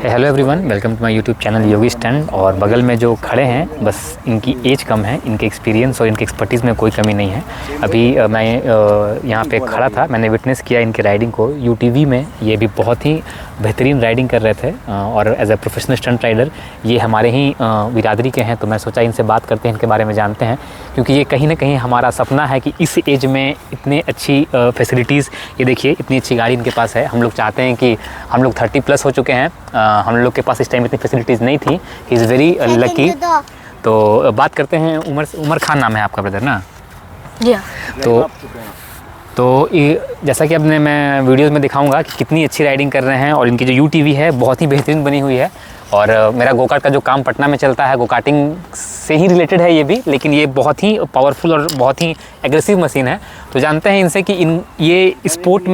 Hello everyone, welcome to my YouTube channel Yogi stand. और बगल में जो खड़े हैं बस इनकी एज कम है, इनके एक्सपीरियंस और इनके एक्सपर्टीज़ में कोई कमी नहीं है। अभी मैं यहाँ पे खड़ा था, मैंने विटनेस किया इनकी राइडिंग को यूटीवी में। ये भी बहुत ही बेहतरीन राइडिंग कर रहे थे और as a professional stunt rider ये हमारे ही बिरादरी के हैं। तो मैं सोचा इनसे बात करते हैं, इनके बारे में जानते हैं, क्योंकि ये कहीं ना कहीं हमारा सपना है कि इस एज में इतने अच्छी फैसिलिटीज़, ये देखिए इतनी अच्छी गाड़ी इनके पास है। हम लोग चाहते हैं कि हम लोग 30+ हो चुके हैं, हम लोग के पास इस टाइम इतनी फैसिलिटीज़ नहीं थी। He is very lucky. तो बात करते हैं, उमर खान नाम है आपका ब्रदर ना? जी। तो ये जैसा कि अब मैं वीडियोज़ में दिखाऊंगा कि कितनी अच्छी राइडिंग कर रहे हैं। और इनकी जो यूटीवी है बहुत ही बेहतरीन बनी हुई है। और मेरा गोकार्ट का जो काम पटना में चलता है, गोकार्टिंग से ही रिलेटेड है ये भी, लेकिन ये बहुत ही पावरफुल और बहुत ही एग्रेसिव मशीन है। तो जानते हैं इनसे कि ये स्पोर्ट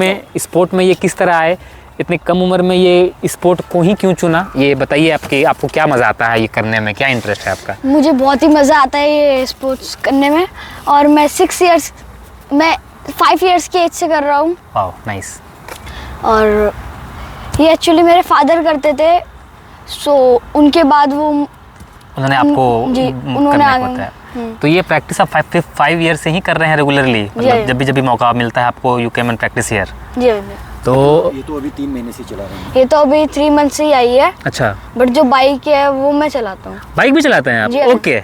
में ये किस तरह आए, इतनी कम उम्र में ये स्पोर्ट को ही क्यों चुना, ये बताइए। आपको क्या मज़ा आता है ये करने में, क्या इंटरेस्ट है आपका? मुझे बहुत ही मज़ा आता है ये स्पोर्ट्स करने में। और मैं 5 इयर्स की एज से कर रहा हूँ। वाह, नाइस। और ये एक्चुअली मेरे फादर करते थे, सो उनके बाद उन्होंने आपको उन्होंने करने को। तो ये प्रैक्टिस आप 5 ईयर से ही कर रहे हैं रेगुलरली? मतलब जब भी मौका मिलता है आपको यू कैन प्रैक्टिस हियर? जी। तो ये तो अभी 3 महीने से चला रहे हैं? ये तो अभी 3 मंथ से ही आई है। अच्छा। बट जो बाइक है वो मैं चलाता हूँ। बाइक भी चलाते हैं आप? ओके।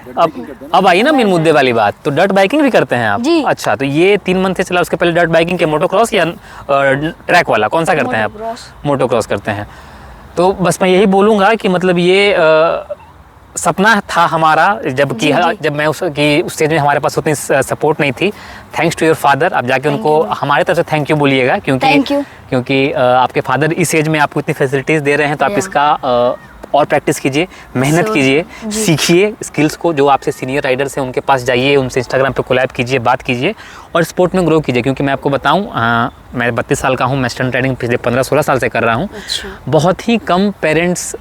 अब आई ना मेन मुद्दे वाली बात, तो डर्ट बाइकिंग भी करते हैं आप? जी। अच्छा, तो ये 3 मंथ से चला, उसके पहले डर्ट बाइकिंग के मोटोक्रॉस या ट्रैक वाला कौन सा करते हैं आप? मोटोक्रॉस करते हैं। तो बस मैं यही बोलूँगा कि मतलब ये सपना था हमारा, जब मैं उस स्टेज में हमारे पास उतनी सपोर्ट नहीं थी। Thanks to your father. आप जाके उनको हमारे तरफ से थैंक यू बोलिएगा, क्योंकि आपके फादर इस एज में आपको इतनी फैसिलिटीज़ दे रहे हैं। तो आप इसका और प्रैक्टिस कीजिए, मेहनत कीजिए, सीखिए स्किल्स को। जो आपसे सीनियर राइडर्स हैं उनके पास जाइए, उनसे इंस्टाग्राम पे कोलैब कीजिए, बात कीजिए और स्पोर्ट में ग्रो कीजिए। क्योंकि मैं आपको बताऊं, मैं 32 साल का हूं, मैं स्टंट राइडिंग पिछले 15-16 साल से कर रहा हूं। अच्छा। बहुत ही कम पेरेंट्स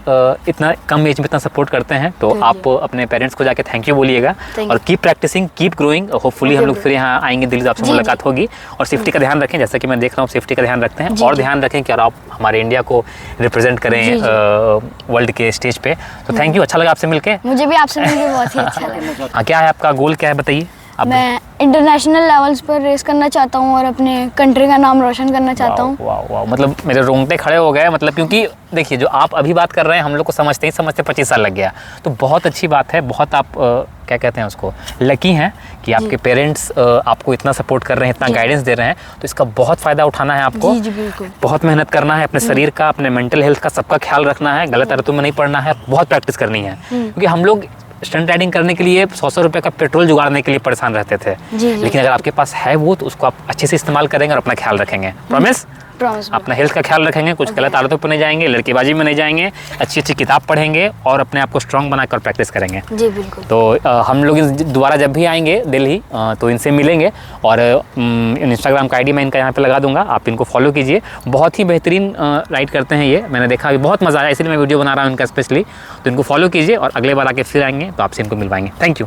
इतना कम एज में इतना सपोर्ट करते हैं। तो आप अपने पेरेंट्स को जाके थैंक यू बोलिएगा और keep practising, keep growing. Hopefully हम लोग फिर यहाँ आएंगे, दिल्ली से आपसे मुलाकात होगी। और सेफ्टी का ध्यान रखें, जैसा कि मैं देख रहा हूँ सेफ्टी का ध्यान रखते हैं। और ध्यान रखें कि आप हमारे इंडिया को रिप्रेजेंट करें वर्ल्ड के स्टेज पे। तो थैंक यू, अच्छा लगा आपसे मिलके। मुझे भी आपसे मिलके बहुत ही अच्छा लगा। क्या है आपका गोल, क्या है बताइए? मैं इंटरनेशनल लेवल्स पर रेस करना चाहता हूँ और अपने कंट्री का नाम रोशन करना चाहता हूँ। वाह, मतलब मेरे रोंगटे खड़े हो गए। मतलब क्योंकि देखिए, जो आप अभी बात कर रहे हैं हम लोग को समझते 25 साल लग गया। तो बहुत अच्छी बात है, बहुत आप क्या कहते हैं उसको, लकी हैं कि आपके पेरेंट्स आपको इतना सपोर्ट कर रहे हैं, इतना गाइडेंस दे रहे हैं। तो इसका बहुत फ़ायदा उठाना है आपको। जी बिल्कुल। बहुत मेहनत करना है, अपने शरीर का, अपने मेंटल हेल्थ का, सबका ख्याल रखना है। गलत आदतों में नहीं पड़ना है, बहुत प्रैक्टिस करनी है। क्योंकि हम लोग स्टंट राइडिंग करने के लिए 100 रुपये का पेट्रोल जुगाड़ने के लिए परेशान रहते थे। लेकिन अगर आपके पास है वो, तो उसको आप अच्छे से इस्तेमाल करेंगे और अपना ख्याल रखेंगे। प्रॉमिस? अपना हेल्थ का ख्याल रखेंगे, कुछ गलत आदतों पर नहीं जाएंगे, लड़केबाजी में नहीं जाएंगे, अच्छी किताब पढ़ेंगे और अपने आप को स्ट्रांग बनाकर प्रैक्टिस करेंगे। जी बिल्कुल। तो हम लोग दोबारा जब भी आएंगे दिल्ली तो इनसे मिलेंगे। और इंस्टाग्राम का आईडी मैं इनका यहाँ पे लगा दूंगा, आप इनको फॉलो कीजिए। बहुत ही बेहतरीन राइड करते हैं ये, मैंने देखा, बहुत मज़ा आया, इसलिए मैं वीडियो बना रहा हूँ इनका स्पेशली। तो इनको फॉलो कीजिए और अगले बार आके फिर आएंगे तो आपसे इनको मिलवाएंगे। Thank you.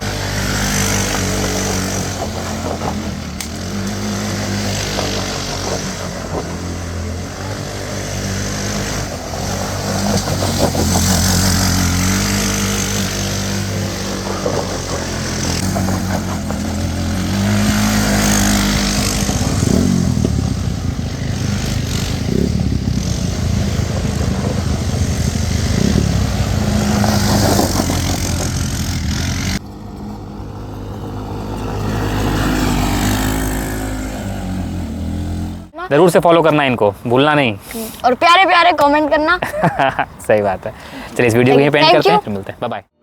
जरूर से फॉलो करना, इनको भूलना नहीं। और प्यारे प्यारे कमेंट करना। सही बात है। चलिए इस वीडियो को यहीं पे एंड करते हैं, फिर मिलते हैं। Bye bye.